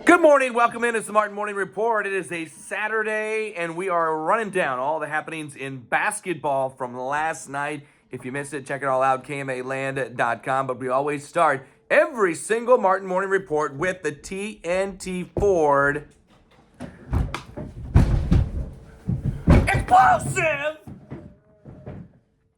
Good morning. Welcome in. It's the Martin Morning Report. It is a Saturday, and we are running down all the happenings in basketball from last night. If you missed it, check it all out, KMAland.com. But we always start every single Martin Morning Report with the TNT Ford Explosive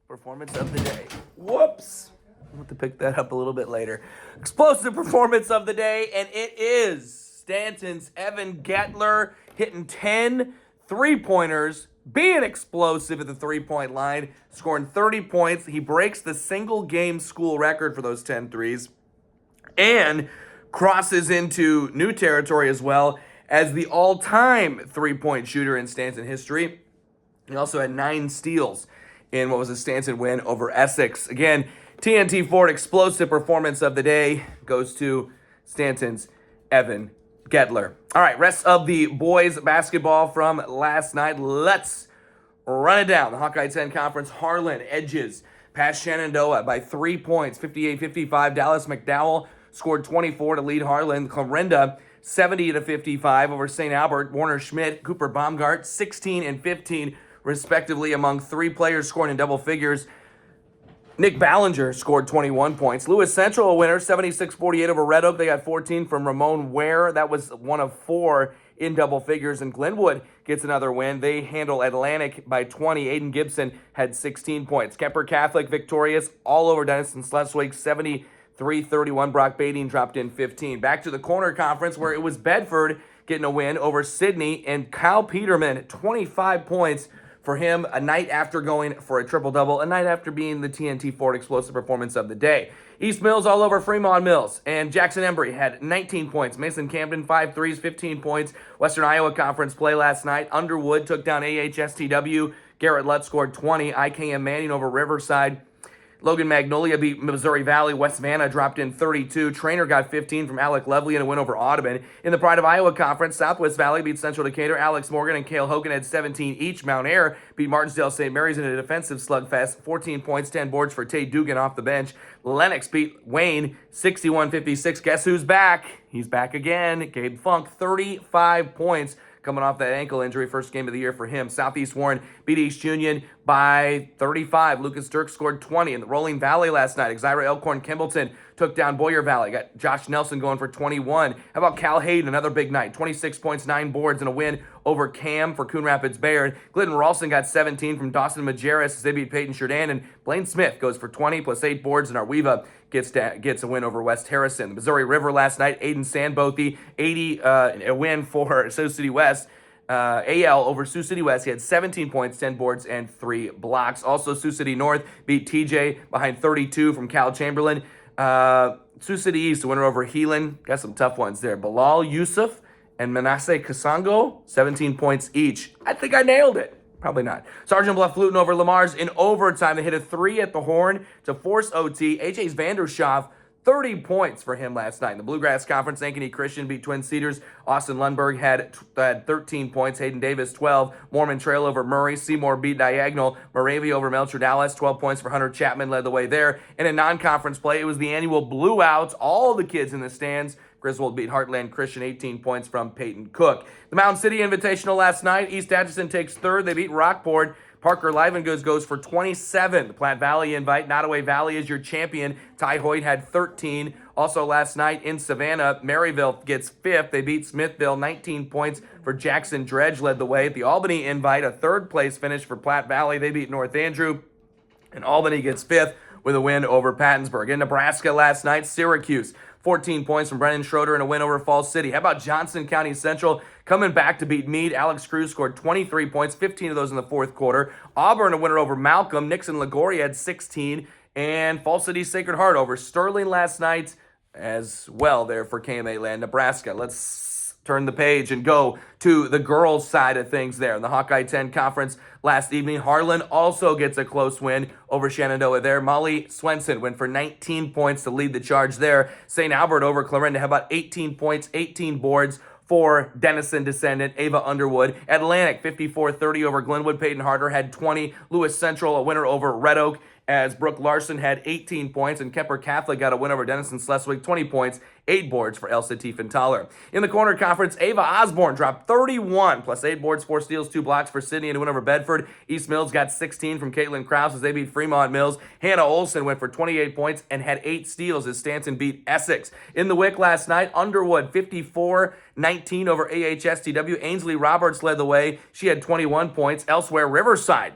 Performance of the Day. Whoops. I'll have to pick that up a little bit later. Explosive Performance of the Day, and it is Stanton's Evan Gettler hitting 10 three-pointers, being explosive at the three-point line, scoring 30 points. He breaks the single-game school record for those 10 threes and crosses into new territory as well as the all-time three-point shooter in Stanton history. He also had 9 steals in what was a Stanton win over Essex. Again, TNT Ford Explosive Performance of the Day goes to Stanton's Evan Gettler. All right, rest of the boys basketball from last night. Let's run it down. The Hawkeye 10 Conference, Harlan edges past Shenandoah by 3 points, 58-55. Dallas McDowell scored 24 to lead Harlan. Clarinda 70-55 over St. Albert. Warner Schmidt, Cooper Baumgart 16 and 15 respectively among 3 players scoring in double figures. Nick Ballinger scored 21 points. Lewis Central, a winner, 76-48 over Red Oak. They got 14 from Ramon Ware. That was one of 4 in double figures. And Glenwood gets another win. They handle Atlantic by 20. Aiden Gibson had 16 points. Kemper Catholic victorious all over Denison Schleswig, 73-31. Brock Bading dropped in 15. Back to the corner conference where it was Bedford getting a win over Sydney. And Kyle Peterman, 25 points for him, a night after going for a triple-double, a night after being the TNT Ford Explosive Performance of the Day. East Mills all over Fremont Mills, and Jackson Embry had 19 points. Mason Camden, 5 threes, 15 points. Western Iowa Conference play last night. Underwood took down AHSTW. Garrett Lutz scored 20. IKM Manning over Riverside. Logan Magnolia beat Missouri Valley. West Vanna dropped in 32. Trainer got 15 from Alec Lovely in a win over Audubon. In the Pride of Iowa Conference, Southwest Valley beat Central Decatur. Alex Morgan and Cale Hogan had 17 each. Mount Air beat Martinsdale St. Mary's in a defensive slugfest. 14 points, 10 boards for Tate Dugan off the bench. Lennox beat Wayne 61-56. Guess who's back? He's back again. Gabe Funk, 35 points. Coming off that ankle injury, first game of the year for him. Southeast Warren beat East Union by 35. Lucas Dirk scored 20. In the Rolling Valley last night, Exira Elkhorn Kimballton took down Boyer Valley. Got Josh Nelson going for 21. How about Cal Hayden, another big night. 26 points, 9 boards, and a win over Cam for Coon Rapids Bayard. Glidden Ralston got 17 from Dawson Majerus as they beat Peyton Sheridan. And Blaine Smith goes for 20 plus 8 boards, and Arweva gets a win over West Harrison. The Missouri River last night, Aiden Sandbothy, 80, a win for Sioux City West. AL over Sioux City West. He had 17 points, 10 boards, and 3 blocks. Also, Sioux City North beat TJ behind 32 from Cal Chamberlain. Sioux City East, a winner over Heelan. Got some tough ones there. Bilal Yusuf and Manasseh Kasango, 17 points each. I think I nailed it. Probably not. Sergeant Bluff Luton over Lamar's in overtime. They hit a 3 at the horn to force OT. AJ's Vandershoff, 30 points for him last night. In the Bluegrass Conference, Ankeny Christian beat Twin Cedars. Austin Lundberg had 13 points. Hayden Davis, 12. Mormon Trail over Murray. Seymour beat Diagonal. Moravia over Melcher Dallas. 12 points for Hunter Chapman led the way there. And in non-conference play, it was the annual Blue Outs. All the kids in the stands. Griswold beat Heartland Christian, 18 points from Peyton Cook. The Mountain City Invitational last night. East Atchison takes third. They beat Rockport. Parker Livengoods goes for 27. The Platte Valley invite. Nottoway Valley is your champion. Ty Hoyt had 13. Also last night in Savannah, Maryville gets 5th. They beat Smithville, 19 points for Jackson Dredge led the way. At the Albany invite, a 3rd place finish for Platte Valley. They beat North Andrew. And Albany gets 5th with a win over Pattonsburg. In Nebraska last night, Syracuse, 14 points from Brennan Schroeder and a win over Falls City. How about Johnson County Central coming back to beat Meade? Alex Cruz scored 23 points, 15 of those in the 4th quarter. Auburn a winner over Malcolm. Nixon Liguori had 16. And Falls City Sacred Heart over Sterling last night as well there for KMA Land, Nebraska. Let's turn the page and go to the girls' side of things there. In the Hawkeye 10 Conference last evening, Harlan also gets a close win over Shenandoah there. Molly Swenson went for 19 points to lead the charge there. St. Albert over Clarinda. How about 18 points, 18 boards for Denison descendant Ava Underwood. Atlantic, 54-30 over Glenwood. Peyton Harder had 20. Lewis Central, a winner over Red Oak. as Brooke Larson had 18 points, and Kemper Catholic got a win over Denison Schleswig, 20 points, 8 boards for Elsa Tiefenthaler. In the corner conference, Ava Osborne dropped 31, plus 8 boards, 4 steals, 2 blocks for Sydney, and a win over Bedford. East Mills got 16 from Caitlin Krause as they beat Fremont Mills. Hannah Olson went for 28 points and had 8 steals as Stanton beat Essex. In the WIC last night, Underwood 54-19 over AHSTW. Ainsley Roberts led the way. She had 21 points. Elsewhere, Riverside,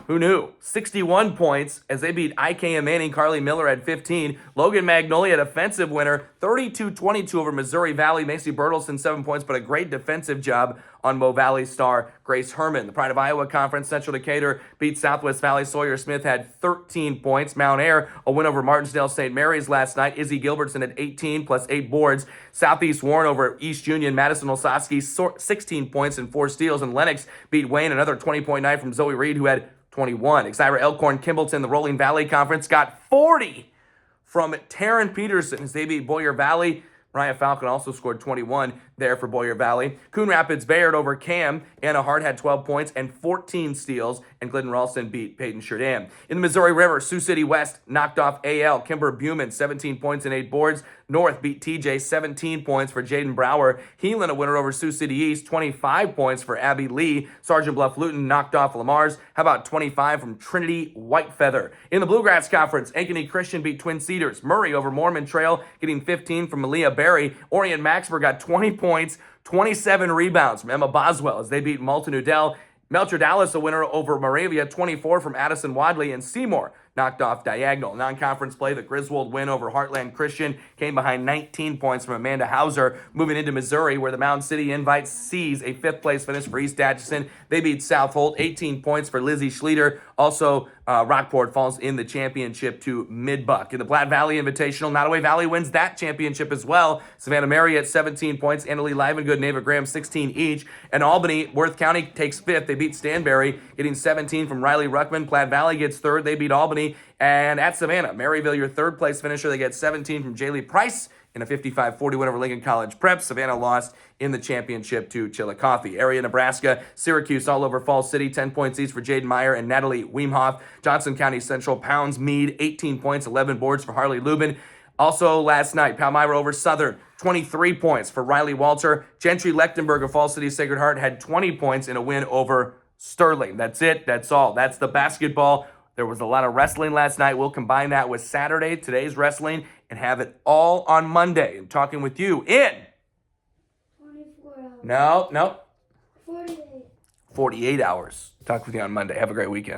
who knew? 61 points as they beat IKM Manning. Carly Miller had 15. Logan Magnolia, defensive winner, 32-22 over Missouri Valley. Macy Bertelson, 7 points, but a great defensive job on Mo Valley star Grace Herman. The Pride of Iowa Conference, Central Decatur beat Southwest Valley. Sawyer Smith had 13 points. Mount Air, a win over Martinsdale St. Mary's last night. Izzy Gilbertson had 18 plus 8 boards. Southeast Warren over East Union. Madison Olsowski, 16 points and 4 steals. And Lennox beat Wayne, another 20-point night from Zoe Reed, who had 21. Exira Elkhorn Kimballton, the Rolling Valley Conference, got 40 from Taryn Peterson as they beat Boyer Valley. Ryan Falcon also scored 21 there for Boyer Valley. Coon Rapids Bayard over Cam. Anna Hart had 12 points and 14 steals, and Glidden Ralston beat Peyton Sheridan. In the Missouri River, Sioux City West knocked off AL. Kimber Buman, 17 points and 8 boards. North beat TJ, 17 points for Jaden Brower. Heelan, a winner over Sioux City East, 25 points for Abby Lee. Sergeant Bluff Luton knocked off Lamar's. How about 25 from Trinity Whitefeather? In the Bluegrass Conference, Ankeny Christian beat Twin Cedars. Murray over Mormon Trail, getting 15 from Malia Berry. Orient Maxburg got 20 points, 27 rebounds from Emma Boswell as they beat Malton Udell. Melcher Dallas, a winner over Moravia, 24 from Addison Wadley, and Seymour knocked off Diagonal. Non-conference play, the Griswold win over Heartland Christian came behind 19 points from Amanda Hauser. Moving into Missouri, where the Mound City Invite sees a 5th place finish for East Atchison. They beat South Holt, 18 points for Lizzie Schleter. Also, Rockport falls in the championship to Midbuck. In the Platte Valley Invitational, Nottoway Valley wins that championship as well. Savannah Mary at 17 points, Annalie Livengood and Ava Graham 16 each. And Albany, Worth County takes 5th. They beat Stanberry, getting 17 from Riley Ruckman. Platte Valley gets 3rd. They beat Albany. And at Savannah, Maryville, your 3rd place finisher. They get 17 from Jaylee Price in a 55-40 win over Lincoln College Prep. Savannah lost in the championship to Chillicothe. Area Nebraska, Syracuse all over Falls City, 10 points each for Jaden Meyer and Natalie Weemhoff. Johnson County Central, Pounds Meade, 18 points, 11 boards for Harley Lubin. Also last night, Palmyra over Southern, 23 points for Riley Walter. Gentry Lechtenberg of Falls City Sacred Heart had 20 points in a win over Sterling. That's it. That's all. That's the basketball. There was a lot of wrestling last night. We'll combine that with Saturday, today's wrestling, and have it all on Monday. I'm talking with you in 24 hours. No. 48. 48 hours. Talk with you on Monday. Have a great weekend.